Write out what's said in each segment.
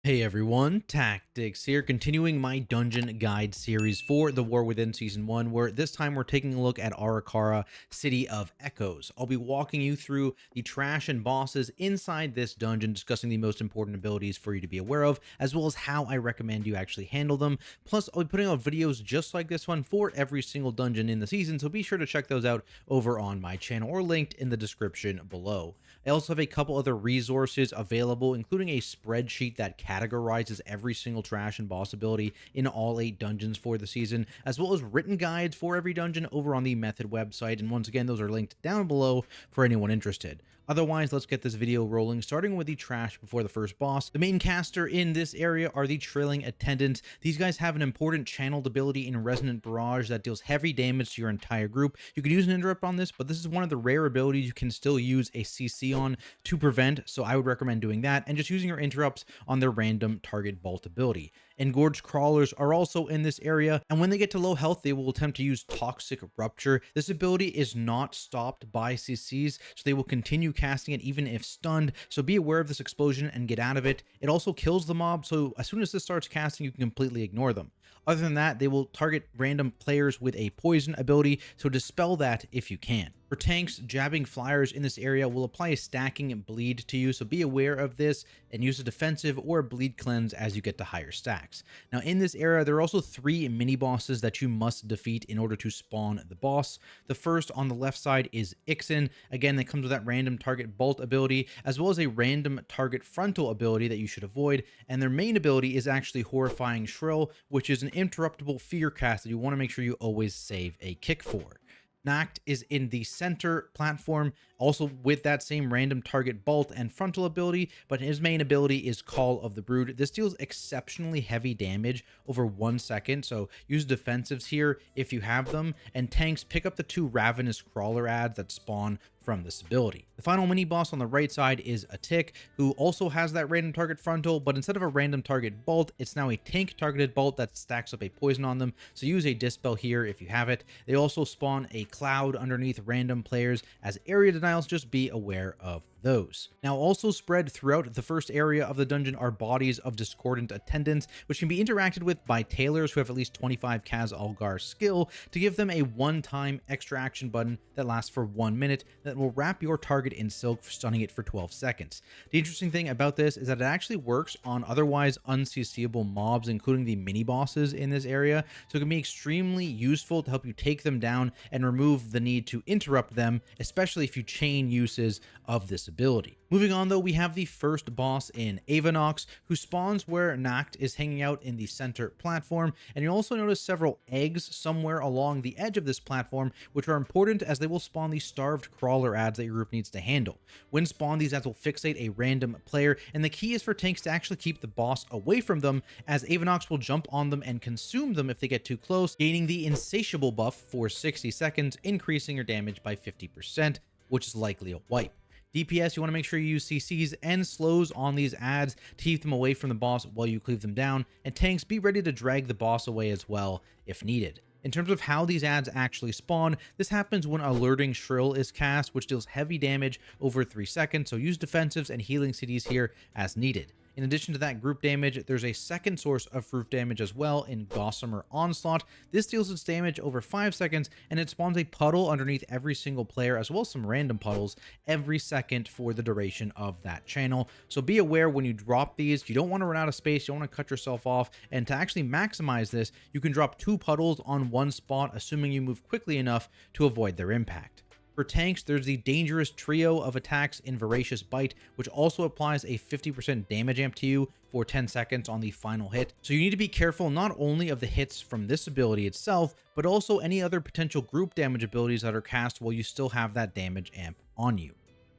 Hey everyone, Tactics here, continuing my dungeon guide series for The War Within Season 1, where this time we're taking a look at ARA-KARA, City of Echoes. I'll be walking you through the trash and bosses inside this dungeon, discussing the most important abilities for you to be aware of, as well as how I recommend you actually handle them. Plus, I'll be putting out videos just like this one for every single dungeon in the season, so be sure to check those out over on my channel or linked in the description below. I also have a couple other resources available, including a spreadsheet that categorizes every single trash and boss ability in all 8 dungeons for the season, as well as written guides for every dungeon over on the Method website. And once again, those are linked down below for anyone interested. Otherwise, let's get this video rolling, starting with the trash before the first boss. The main caster in this area are the Trailing Attendants. These guys have an important channeled ability in Resonant Barrage that deals heavy damage to your entire group. You can use an interrupt on this, but this is one of the rare abilities you can still use a CC on to prevent, so I would recommend doing that, and just using your interrupts on their random target bolt ability. Engorged Crawlers are also in this area, and when they get to low health, they will attempt to use Toxic Rupture. This ability is not stopped by CCs, so they will continue casting it even if stunned, so be aware of this explosion and get out of it. It also kills the mob, so as soon as this starts casting, you can completely ignore them. Other than that, they will target random players with a poison ability, so dispel that if you can. For tanks, jabbing flyers in this area will apply a stacking bleed to you, so be aware of this and use a defensive or a bleed cleanse as you get to higher stacks. Now in this area, there are also 3 mini bosses that you must defeat in order to spawn the boss. The first on the left side is Ixen. Again, that comes with that random target bolt ability, as well as a random target frontal ability that you should avoid, and their main ability is actually Horrifying Shrill, which is an interruptible fear cast that you want to make sure you always save a kick for. Nacht is in the center platform, also with that same random target bolt and frontal ability, but his main ability is Call of the Brood. This deals exceptionally heavy damage over 1 second, so use defensives here if you have them, and tanks pick up the 2 Ravenous Crawler ads that spawn from this ability. The final mini boss on the right side is a Tick, who also has that random target frontal, but instead of a random target bolt, it's now a tank targeted bolt that stacks up a poison on them, so use a Dispel here if you have it. They also spawn a cloud underneath random players as area denials, just be aware of those. Now, also spread throughout the first area of the dungeon are bodies of discordant attendants, which can be interacted with by tailors who have at least 25 Kaz Algar skill to give them a one-time extra action button that lasts for 1 minute that will wrap your target in silk, stunning it for 12 seconds. The interesting thing about this is that it actually works on otherwise unCCable mobs, including the mini bosses in this area, so it can be extremely useful to help you take them down and remove the need to interrupt them, especially if you chain uses of this ability. Moving on though, we have the first boss in Avanoxx, who spawns where Nacht is hanging out in the center platform, and you'll also notice several eggs somewhere along the edge of this platform, which are important as they will spawn the starved crawler ads that your group needs to handle. When spawned, these ads will fixate a random player, and the key is for tanks to actually keep the boss away from them, as Avanoxx will jump on them and consume them if they get too close, gaining the Insatiable buff for 60 seconds, increasing your damage by 50%, which is likely a wipe. DPS, you want to make sure you use CCs and slows on these ads to keep them away from the boss while you cleave them down, and tanks, be ready to drag the boss away as well if needed. In terms of how these ads actually spawn, this happens when Alerting Shrill is cast, which deals heavy damage over 3 seconds, so use defensives and healing CDs here as needed. In addition to that group damage, there's a second source of fruit damage as well in Gossamer Onslaught. This deals its damage over 5 seconds, and it spawns a puddle underneath every single player, as well as some random puddles every second for the duration of that channel. So be aware when you drop these, you don't want to run out of space, you don't want to cut yourself off, and to actually maximize this, you can drop 2 puddles on one spot, assuming you move quickly enough to avoid their impact. For tanks, there's the dangerous trio of attacks in Voracious Bite, which also applies a 50% damage amp to you for 10 seconds on the final hit. So you need to be careful not only of the hits from this ability itself, but also any other potential group damage abilities that are cast while you still have that damage amp on you.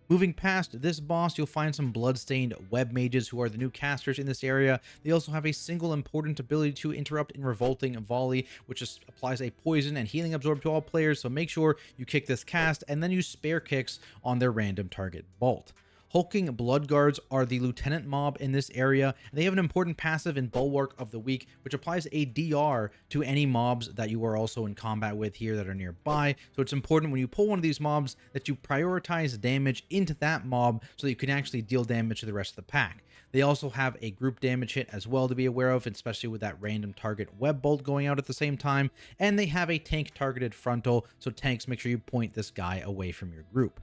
Moving past this boss, you'll find some bloodstained web mages who are the new casters in this area. They also have a single important ability to interrupt in Revolting Volley, which just applies a poison and healing absorb to all players, so make sure you kick this cast and then use spare kicks on their random target bolt. Hulking Bloodguards are the lieutenant mob in this area, and they have an important passive in Bulwark of the Weak, which applies a DR to any mobs that you are also in combat with here that are nearby. So it's important when you pull one of these mobs that you prioritize damage into that mob so that you can actually deal damage to the rest of the pack. They also have a group damage hit as well to be aware of, especially with that random target web bolt going out at the same time. And they have a tank targeted frontal, so tanks, make sure you point this guy away from your group.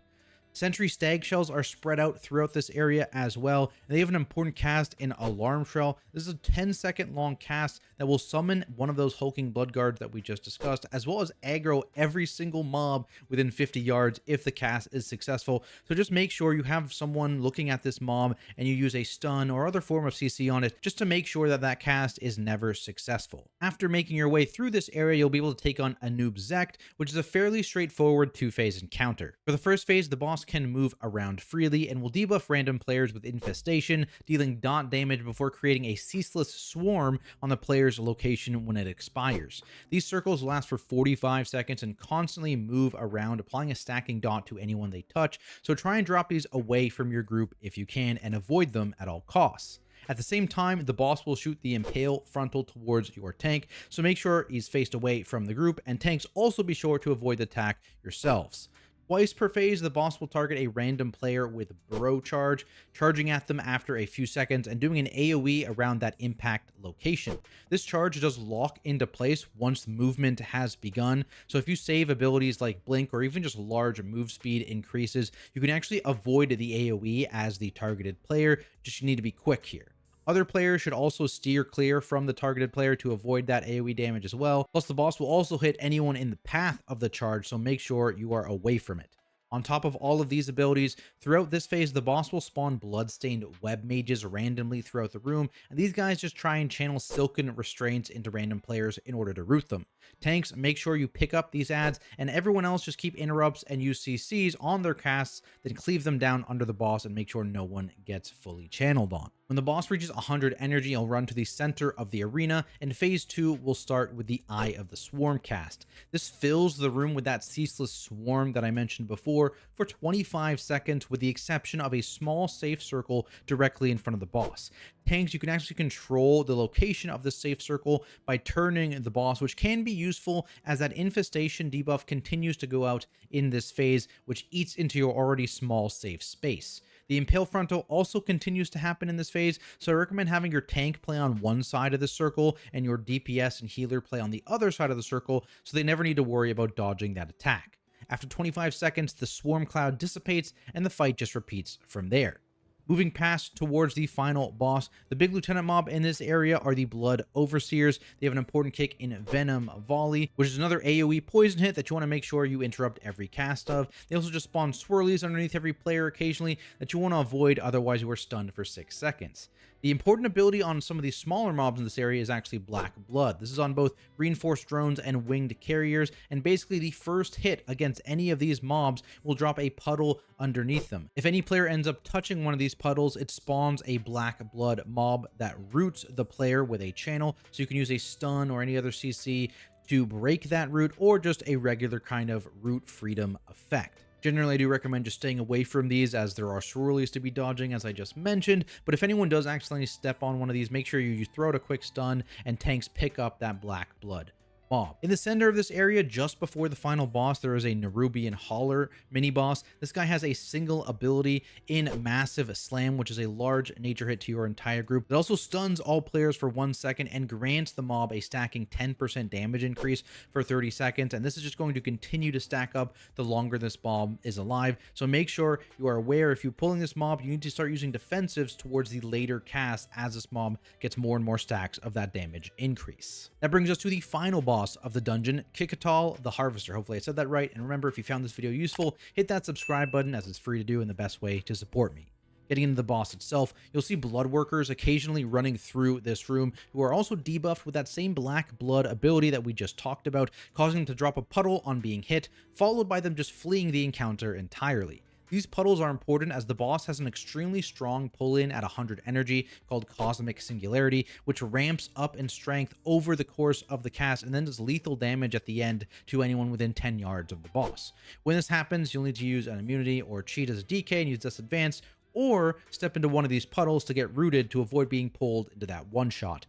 Sentry stag shells are spread out throughout this area as well. They have an important cast in Alarm Shell. This is a 10-second long cast that will summon one of those hulking blood guards that we just discussed, as well as aggro every single mob within 50 yards if the cast is successful. So just make sure you have someone looking at this mob and you use a stun or other form of CC on it, just to make sure that that cast is never successful. After making your way through this area, you'll be able to take on Anub'zekt, which is a fairly straightforward 2-phase encounter. For the first phase, the boss can move around freely and will debuff random players with infestation, dealing dot damage before creating a ceaseless swarm on the player's location when it expires. These circles last for 45 seconds and constantly move around, applying a stacking dot to anyone they touch, so try and drop these away from your group if you can and avoid them at all costs. At the same time, the boss will shoot the impale frontal towards your tank, so make sure he's faced away from the group, and tanks also be sure to avoid the attack yourselves. Twice per phase, the boss will target a random player with Bro Charge, charging at them after a few seconds and doing an AoE around that impact location. This charge does lock into place once movement has begun, so if you save abilities like Blink or even just large move speed increases, you can actually avoid the AoE as the targeted player, just you need to be quick here. Other players should also steer clear from the targeted player to avoid that AoE damage as well. Plus, the boss will also hit anyone in the path of the charge, so make sure you are away from it. On top of all of these abilities, throughout this phase, the boss will spawn bloodstained web mages randomly throughout the room, and these guys just try and channel silken restraints into random players in order to root them. Tanks, make sure you pick up these ads, and everyone else just keep interrupts and use CCs on their casts, then cleave them down under the boss and make sure no one gets fully channeled on. When the boss reaches 100 energy, he'll run to the center of the arena, and phase 2 will start with the Eye of the Swarm cast. This fills the room with that ceaseless swarm that I mentioned before for 25 seconds, with the exception of a small safe circle directly in front of the boss. Tanks, you can actually control the location of the safe circle by turning the boss, which can be useful as that infestation debuff continues to go out in this phase, which eats into your already small safe space. The impale frontal also continues to happen in this phase, so I recommend having your tank play on one side of the circle and your DPS and healer play on the other side of the circle, so they never need to worry about dodging that attack. After 25 seconds, the swarm cloud dissipates and the fight just repeats from there. Moving past towards the final boss, the big lieutenant mob in this area are the Blood Overseers. They have an important kick in Venom Volley, which is another AoE poison hit that you want to make sure you interrupt every cast of. They also just spawn swirlies underneath every player occasionally that you want to avoid, otherwise you are stunned for 6 seconds. The important ability on some of these smaller mobs in this area is actually Black Blood. This is on both reinforced drones and winged carriers, and basically the first hit against any of these mobs will drop a puddle underneath them. If any player ends up touching one of these puddles, it spawns a Black Blood mob that roots the player with a channel, so you can use a stun or any other CC to break that root, or just a regular kind of root freedom effect. Generally, I do recommend just staying away from these, as there are swirlies to be dodging, as I just mentioned, but if anyone does accidentally step on one of these, make sure you throw out a quick stun and tanks pick up that Black Blood mob. In the center of this area, just before the final boss, there is a Nerubian Hauler mini-boss. This guy has a single ability in Massive Slam, which is a large nature hit to your entire group. It also stuns all players for 1 second and grants the mob a stacking 10% damage increase for 30 seconds, and this is just going to continue to stack up the longer this mob is alive. So make sure you are aware, if you're pulling this mob, you need to start using defensives towards the later cast as this mob gets more and more stacks of that damage increase. That brings us to the final boss of the dungeon, Kikatal the Harvester. Hopefully I said that right, and remember, if you found this video useful, hit that subscribe button, as it's free to do and the best way to support me. Getting into the boss itself, you'll see blood workers occasionally running through this room, who are also debuffed with that same Black Blood ability that we just talked about, causing them to drop a puddle on being hit, followed by them just fleeing the encounter entirely. These puddles are important as the boss has an extremely strong pull-in at 100 energy called Cosmic Singularity, which ramps up in strength over the course of the cast and then does lethal damage at the end to anyone within 10 yards of the boss. When this happens, you'll need to use an immunity or cheat as a DK and use Disadvance, or step into one of these puddles to get rooted to avoid being pulled into that one-shot.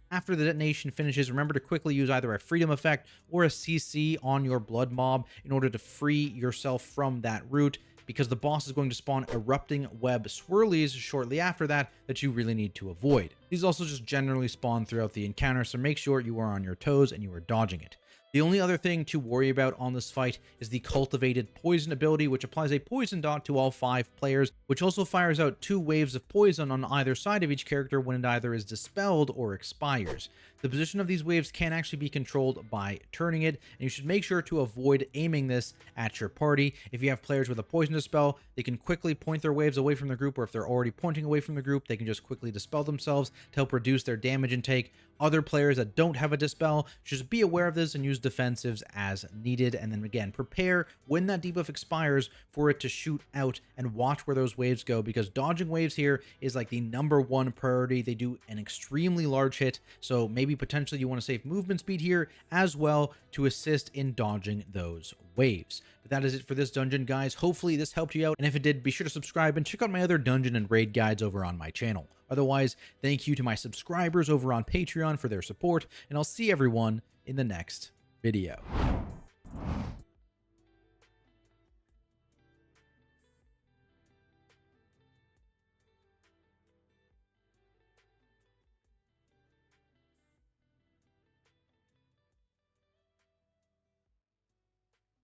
After the detonation finishes, remember to quickly use either a freedom effect or a CC on your blood mob in order to free yourself from that root. because the boss is going to spawn erupting web swirlies shortly after that you really need to avoid. These also just generally spawn throughout the encounter, so make sure you are on your toes and you are dodging it. The only other thing to worry about on this fight is the cultivated poison ability, which applies a poison dot to all 5 players, which also fires out 2 waves of poison on either side of each character when it either is dispelled or expires. The position of these waves can actually be controlled by turning it, and you should make sure to avoid aiming this at your party. If you have players with a poison dispel, they can quickly point their waves away from the group, or if they're already pointing away from the group, they can just quickly dispel themselves to help reduce their damage intake. Other players that don't have a dispel, just be aware of this and use defensives as needed, and then again, prepare when that debuff expires for it to shoot out and watch where those waves go, because dodging waves here is like the #1 priority. They do an extremely large hit, so maybe potentially you want to save movement speed here as well to assist in dodging those waves. But that is it for this dungeon, guys. Hopefully this helped you out, and if it did, be sure to subscribe and check out my other dungeon and raid guides over on my channel. Otherwise, thank you to my subscribers over on Patreon for their support, and I'll see everyone in the next video.